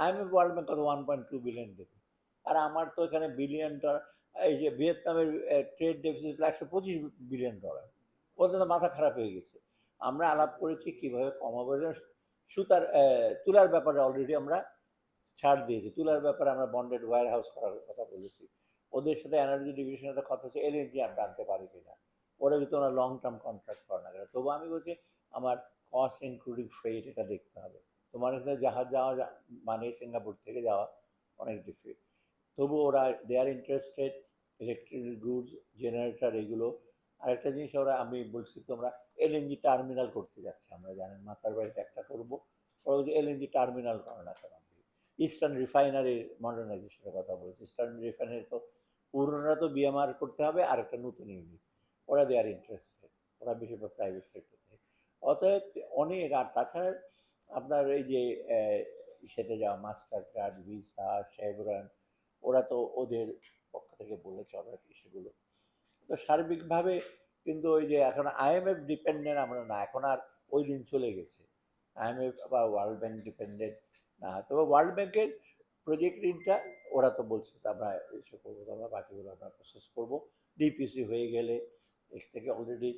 IMF world bank কত 1.2 billion দেবে, আর আমার তো এখানে বিলিয়ন ডলার। এই যে ভিয়েতনামের ট্রেড ডেফিসিট 125 বিলিয়ন ডলার, ওদের তো মাথা খারাপ হয়ে গেছে। আমরা আলাপ করেছি কিভাবে কমাবো। সুতার তুলার ব্যাপারে অলরেডি আমরা ছাড় দিয়েছি, তুলার ব্যাপারে আমরা বন্ডেড ওয়্যার হাউস করার কথা বলেছি। ওদের সাথে এনার্জি ডিভিশনের সাথে কথা হচ্ছে এলএনজি আমরা আনতে পারি কিনা, ওরা কিন্তু ওরা লং টার্ম কন্ট্রাক্ট করে না কেন। তবু আমি বলছি আমার কস্ট ইনক্লুডিং ফ্রেট এটা দেখতে হবে। তোমার এখানে জাহাজ যাওয়া মানে সিঙ্গাপুর থেকে যাওয়া অনেক ডিফিট, তবু ওরা they are interested electric goods, generator, এগুলো। আরেকটা জিনিস ওরা, আমি বলছি তোমরা এলএনজি টার্মিনাল করতে যাচ্ছে, আমরা জানেন মাতার বাড়িতে একটা করবো, ওরা বলছে এলএনজি টার্মিনাল করে না কেন। ইস্টার্ন রিফাইনারির মডার্নাইজেশনের কথা বলেছে। ইস্টার্ন রিফাইনারি তো পুরোনোটা তো বিএমআর করতে হবে, আর একটা নতুন ইউনিট, ওরা দে আর ইন্টারেস্টেড, ওরা বেশিরভাগ প্রাইভেট সেক্টরে। অতএব অনেক, আর তাছাড়া আপনার এই যে সেতে যাওয়া মাস্টার কার্ড, ভিসা, শেভরন, ওরা তো ওদের পক্ষ থেকে বলে চলে আর কি সেগুলো। তো সার্বিকভাবে কিন্তু ওই যে এখন আইএমএফ ডিপেন্ডেন্ট আমরা না, এখন আর ওই দিন চলে গেছে। আইএমএফ বা ওয়ার্ল্ড ব্যাংক ডিপেন্ডেন্ট না, তবে ওয়ার্ল্ড ব্যাংকের প্রজেক্ট ঋণটা ওরা তো বলছে আমরা এসে করবো, আমরা বাকিগুলো আমরা প্রসেস করবো। ডিপিসি হয়ে গেলে এর থেকে অলরেডি